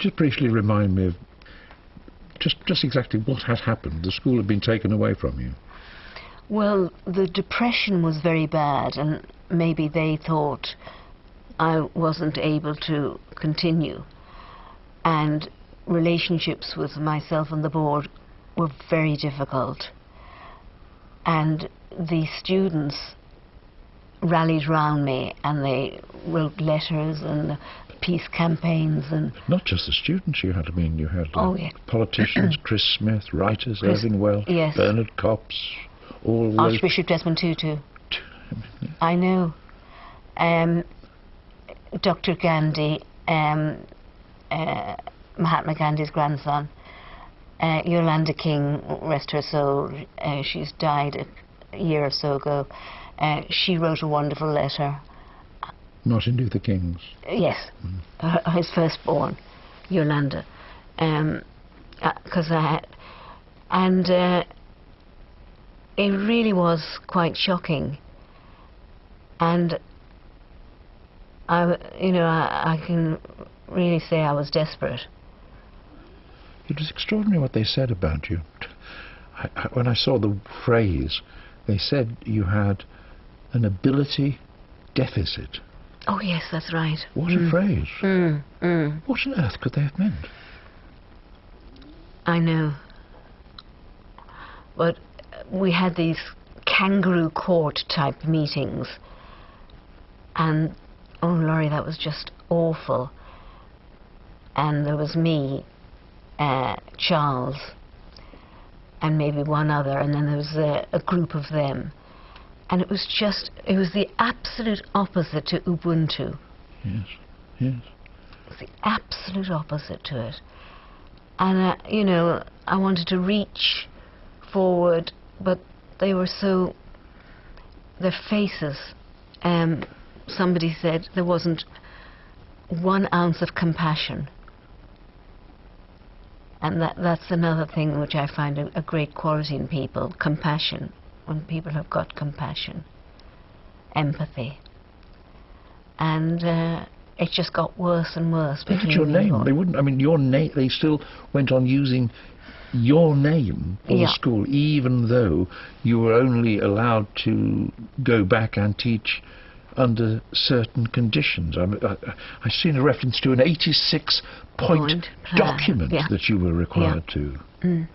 just briefly remind me of just exactly what had happened. The school had been taken away from you. Well, the depression was very bad, and maybe they thought I wasn't able to continue. And relationships with myself and the board were very difficult. And the students rallied round me, and they wrote letters and peace campaigns. And not just the students you had. I mean, you had oh, yeah. politicians, Chris Smith, writers, Irving Welsh, yes. Bernard Copps, all Archbishop Desmond Tutu. I know. Dr. Gandhi, Mahatma Gandhi's grandson, Yolanda King, rest her soul, she's died a year or so ago. She wrote a wonderful letter. Martin Luther King's? Yes, his firstborn, Yolanda. It really was quite shocking. And I can really say I was desperate. It was extraordinary what they said about you. When I saw the phrase, they said you had an ability deficit. Oh yes, that's right. What a phrase. What on earth could they have meant? I know. But we had these kangaroo court type meetings, and oh Laurie, that was just awful. And there was me, Charles, and maybe one other, and then there was a group of them. And it was the absolute opposite to Ubuntu. Yes, yes. It was the absolute opposite to it. And, I wanted to reach forward, but they were so... their faces... somebody said there wasn't 1 ounce of compassion. And that's another thing which I find a great quality in people, compassion. When people have got compassion, empathy. And it just got worse and worse. Look at your name. They wouldn't, I mean, your name, they still went on using your name for the school, even though you were only allowed to go back and teach under certain conditions. I've seen a reference to an 86-point document that you were required to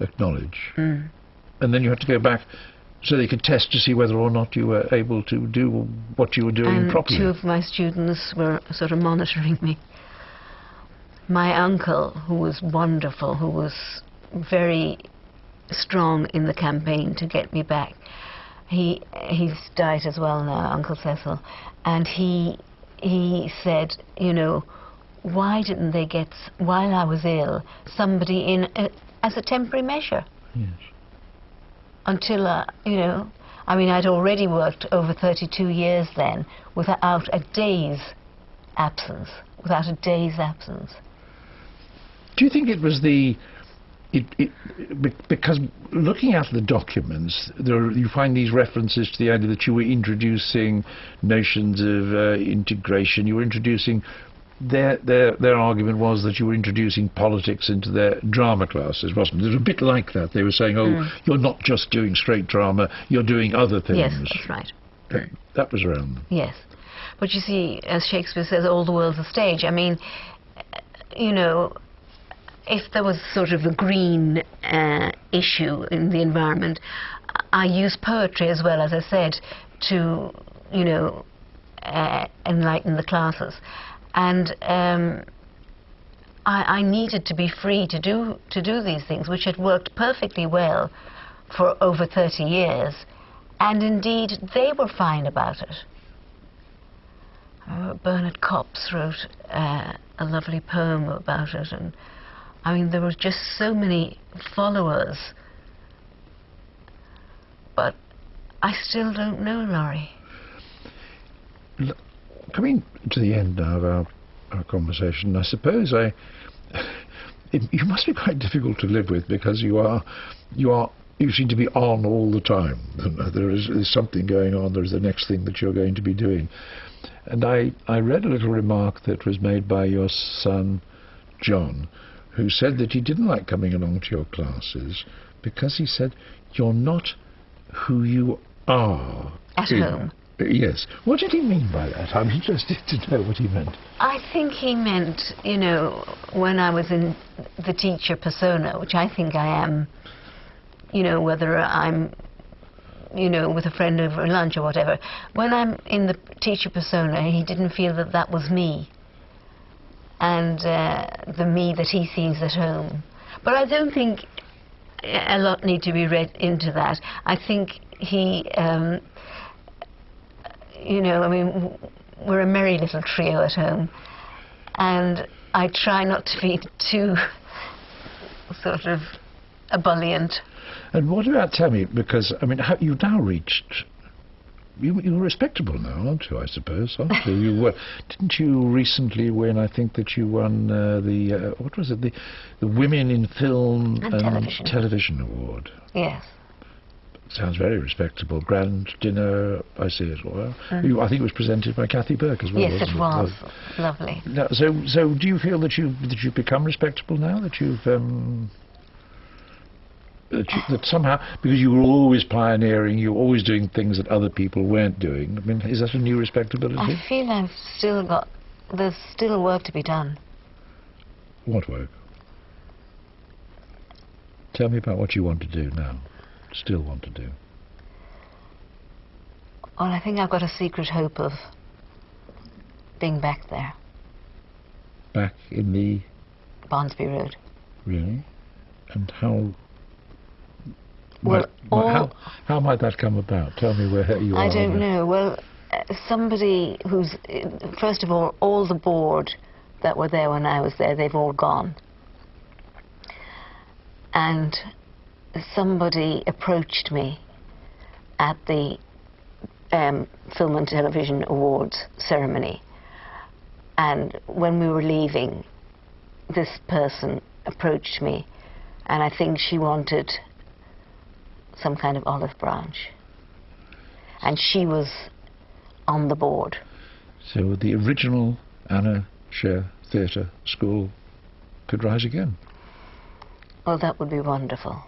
acknowledge. And then you had to go back so they could test to see whether or not you were able to do what you were doing properly. 2 of my students were sort of monitoring me. My uncle, who was wonderful, who was very strong in the campaign to get me back, he's died as well now, Uncle Cecil, and he said, why didn't they get, while I was ill, somebody in as a temporary measure? Yes. Until, I'd already worked over 32 years then without a day's absence. Do you think it was because looking at the documents, you find these references to the idea that you were introducing notions of integration, you were introducing... Their argument was that you were introducing politics into their drama classes, wasn't it? It was a bit like that. They were saying, you're not just doing straight drama, you're doing other things. Yes, that's right. That was around them. Yes. But you see, as Shakespeare says, all the world's a stage. I mean, if there was sort of a green issue in the environment, I use poetry as well, as I said, to, enlighten the classes. And I needed to be free to do these things, which had worked perfectly well for over 30 years. And indeed, they were fine about it. Bernard Copps wrote a lovely poem about it. And I mean, there were just so many followers. But I still don't know, Laurie. Coming to the end now of our conversation, I suppose you must be quite difficult to live with, because you seem to be on all the time. There's something going on. There's the next thing that you're going to be doing. And I read a little remark that was made by your son John, who said that he didn't like coming along to your classes because he said you're not who you are at home. Yes. What did he mean by that? I'm interested to know what he meant. I think he meant, you know, when I was in the teacher persona, which I think I am, you know, whether I'm, you know, with a friend over lunch or whatever, when I'm in the teacher persona, he didn't feel that that was me, and the me that he sees at home. But I don't think a lot need to be read into that. I think he, you know, I mean, we're a merry little trio at home, and I try not to be too sort of ebullient. And what about, tell me, because, I mean, you've now reached, you're respectable now, aren't you, I suppose, aren't you? You were, didn't you recently win, I think that you won what was it, the Women in Film and Television Award? Yes. Sounds very respectable. Grand dinner, I see as well. I think it was presented by Kathy Burke as well. Yes, it was. Lovely. Now, so do you feel that you've become respectable now? That you've that somehow, because you were always pioneering, you were always doing things that other people weren't doing. I mean, is that a new respectability? I feel I've still got. There's still work to be done. What work? Tell me about what you want to do now. Still want to do. Well, I think I've got a secret hope of being back there. Back in the Barnsby Road. Really? And how? Well, how might that come about? Tell me where you are. I don't know. Well, somebody who's, first of all the board that were there when I was there, they've all gone. And somebody approached me at the Film and Television Awards ceremony, and when we were leaving, this person approached me, and I think she wanted some kind of olive branch, and she was on the board. So the original Anna Scher Theatre School could rise again. Well, that would be wonderful.